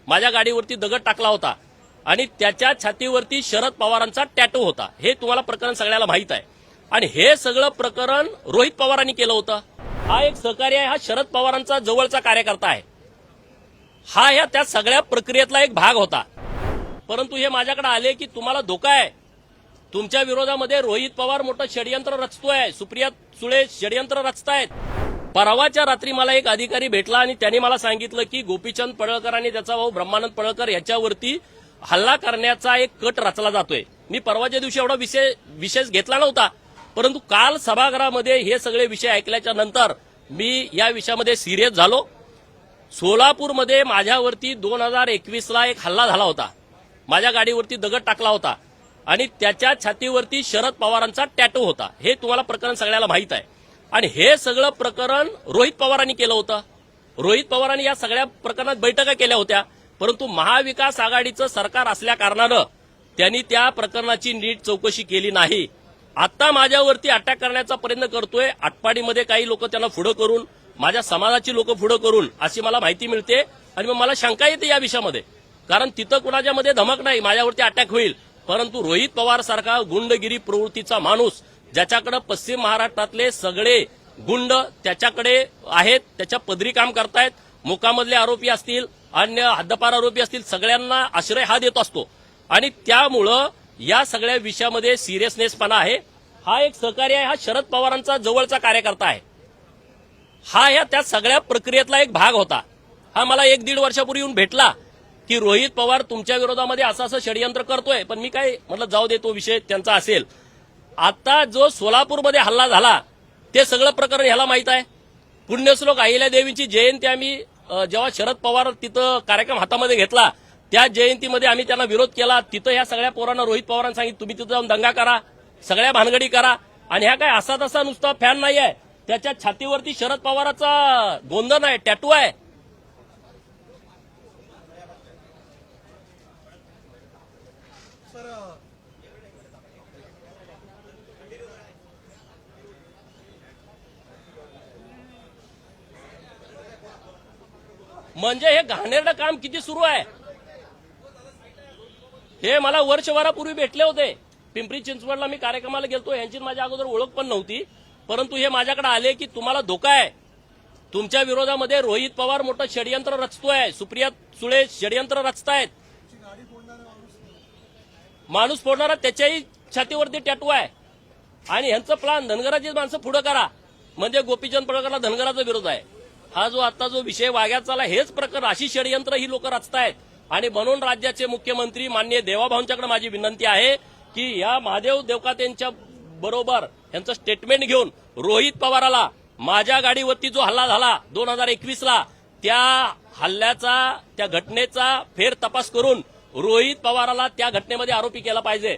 माझ्या गाडीवरती दगड टाकला होता आणि त्याच्या छातीवरती शरद पवारांचा टॅटू होता। हे तुम्हाला प्रकरण सगळ्याला माहित आहे आणि हे सगळं प्रकरण रोहित पवारांनी केलं होतं। हा एक सहकारी आहे, हा शरद पवारांचा जवळचा कार्यकर्ता आहे, हा या त्या सगळ्या प्रक्रियेतला एक भाग होता। परंतु हे माझ्याकडे आले की तुम्हाला धोका आहे, तुमच्या विरोधामध्ये रोहित पवार मोठं षडयंत्र रचतोय, सुप्रिया सुळे षडयंत्र रचतायत। परवाच्या रात्री मला एक अधिकारी भेटला आणि त्यांनी मला सांगितलं की गोपीचंद पडळकर आणि त्याचा भाऊ ब्रह्मानंद पडळकर याच्यावरती हल्ला करण्याचा एक कट रचला जातोय। मी परवाच्या दिवशी एवढा विशेष घेतला नव्हता, परंतु काल सभागृहामध्ये हे सगळे विषय ऐकल्याच्या नंतर मी या विषयामध्ये सिरियस झालो। सोलापूरमध्ये माझ्यावरती 2021ला एक हल्ला झाला होता, माझ्या गाडीवरती दगड टाकला होता आणि त्याच्या छातीवरती शरद पवारांचा टॅटू होता। हे तुम्हाला प्रकरण सगळ्याला माहित आहे आणि हे सगळं प्रकरण रोहित पवारांनी केलं होतं। रोहित पवारांनी या सगळ्या प्रकरणात बैठका केल्या होत्या, परंतु महाविकास आघाडीचं सरकार असल्या कारणानं त्यांनी त्या प्रकरणाची नीट चौकशी केली नाही। आता माझ्यावरती अटॅक करण्याचा प्रयत्न करतोय, आटपाडीमध्ये काही लोक त्यांना पुढे करून, माझ्या समाजाची लोक पुढे करून, अशी मला माहिती मिळते आणि मग मला शंका येते या विषयामध्ये, कारण तिथं कुणाच्या मध्ये धमक नाही, माझ्यावरती अटॅक होईल। परंतु रोहित पवार सारखा गुंडगिरी प्रवृत्तीचा माणूस, ज्याच्याकडे पश्चिम महाराष्ट्रातले सगळे गुंड त्याच्याकडे आहेत, त्याच्या पदरी काम करतायत, मुकामधले आरोपी असतील, अन्य हद्दपार आरोपी असतील, सगळ्यांना आश्रय हा देत असतो आणि त्यामुळं या सगळ्या विषयामध्ये सिरियसनेसपणा आहे। हा एक सहकारी आहे, हा शरद पवारांचा जवळचा कार्यकर्ता आहे, हा या त्या सगळ्या प्रक्रियेतला एक भाग होता। हा मला 1-1.5 वर्षापूर्वी येऊन भेटला की रोहित पवार तुमच्या विरोधामध्ये असं षडयंत्र करतोय, पण मी काय म्हटलं जाऊ दे, तो विषय त्यांचा असेल। आता जो सोलापूरमध्ये हल्ला झाला ते सगळं प्रकरण ह्याला माहित आहे। पुण्यश्लोक अहिल्यादेवींची जयंती आम्ही जेव्हा शरद पवार तिथं कार्यक्रम हातामध्ये घेतला, त्या जयंतीमध्ये आम्ही त्यांना विरोध केला। तिथं ह्या सगळ्या पोरांना रोहित पवारांनी सांगितलं तुम्ही तिथं जाऊन दंगा करा, सगळ्या भानगडी करा, आणि ह्या काय असा तसा नुसता फॅन नाही आहे, त्याच्या छातीवरती शरद पवाराचा गोंधन आहे, टॅटू आहे। म्हणजे हे घाणेरडं काम किती सुरू आहे हे मला वर्षभरापूर्वी भेटले होते। पिंपरी चिंचवडला मी कार्यक्रमाला गेलतो, यांची माझ्या अगोदर ओळख पण नव्हती, परंतु हे माझ्याकडे आले की तुम्हाला धोका आहे, तुमच्या विरोधामध्ये रोहित पवार मोठं षडयंत्र रचतोय, सुप्रिया सुळे षडयंत्र रचतायत, माणूस फोडणारा त्याच्याही छातीवरती टॅटू आहे आणि ह्यांचं प्लान धनगराची माणसं पुढे करा, म्हणजे गोपीचंद पडळकरला धनगराचा विरोध आहे। हा जो आता जो विषय वाग्यात चालला, हेच प्रकरण, अशी षडयंत्र ही लोक रचतायत आणि म्हणून राज्याचे मुख्यमंत्री माननीय देवाभाऊंच्याकडे माझी विनंती आहे की या महादेव देवकातेंच्या बरोबर यांचं स्टेटमेंट घेऊन रोहित पवाराला माझ्या गाडीवरती जो हल्ला झाला 2021ला, त्या हल्ल्याचा, त्या घटनेचा फेर तपास करून रोहित पवाराला त्या घटनेमध्ये आरोपी केला पाहिजे।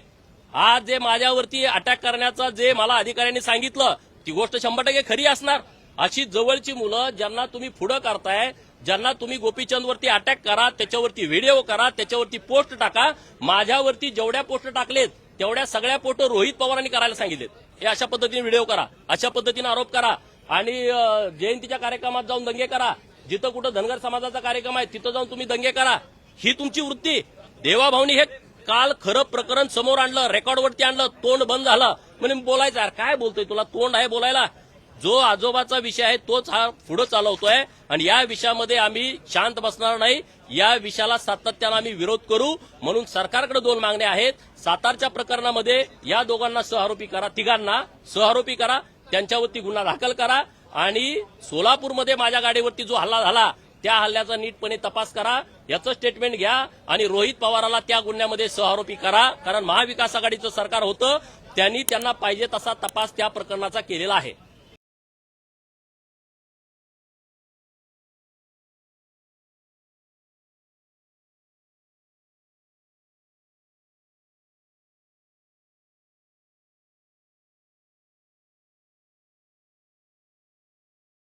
आज जे माझ्यावरती अटॅक करण्याचा जे मला अधिकाऱ्यांनी सांगितलं ती गोष्ट 100% खरी असणार। अशी जवळची मुलं ज्यांना तुम्ही पुढे करताय, ज्यांना तुम्ही गोपीचंदवरती अटॅक करा, त्याच्यावरती व्हिडिओ करा, त्याच्यावरती पोस्ट टाका, माझ्यावरती जेवढ्या पोस्ट टाकलेत तेवढ्या सगळ्या पोस्ट रोहित पवारांनी करायला सांगितलेत। हे अशा पद्धतीने व्हिडिओ करा, अशा पद्धतीने आरोप करा आणि जयंतीच्या कार्यक्रमात जाऊन दंगे करा, जिथं कुठं धनगर समाजाचा कार्यक्रम आहे तिथं जाऊन तुम्ही दंगे करा, ही तुमची वृत्ती। देवाभाऊनी हे काल खरं प्रकरण समोर आणलं, रेकॉर्डवरती आणलं, तोंड बंद झालं, म्हणजे बोलायचं यार काय बोलतोय, तुला तोंड आहे बोलायला? जो आजोबाचा विषय आहे तोच हा पुढे चालवतोय आणि या विषयामध्ये आम्ही शांत बसणार नाही, या विषयाला सातत्याने आम्ही विरोध करू। म्हणून सरकारकडे 2 मागण्या आहेत। सातारच्या प्रकरणामध्ये या दोघांना सहआरोपी करा, तिघांना सहआरोपी करा, त्यांच्यावरती गुन्हा दाखल करा आणि सोलापूरमध्ये माझ्या गाडीवरती जो हल्ला झाला त्या हल्ल्याचा नीटपणे तपास करा, याचं स्टेटमेंट घ्या आणि रोहित पवाराला त्या गुन्ह्यामध्ये सहआरोपी करा, कारण महाविकास आघाडीचं सरकार होतं, त्यांनी त्यांना पाहिजे तसा तपास त्या प्रकरणाचा केलेला आहे।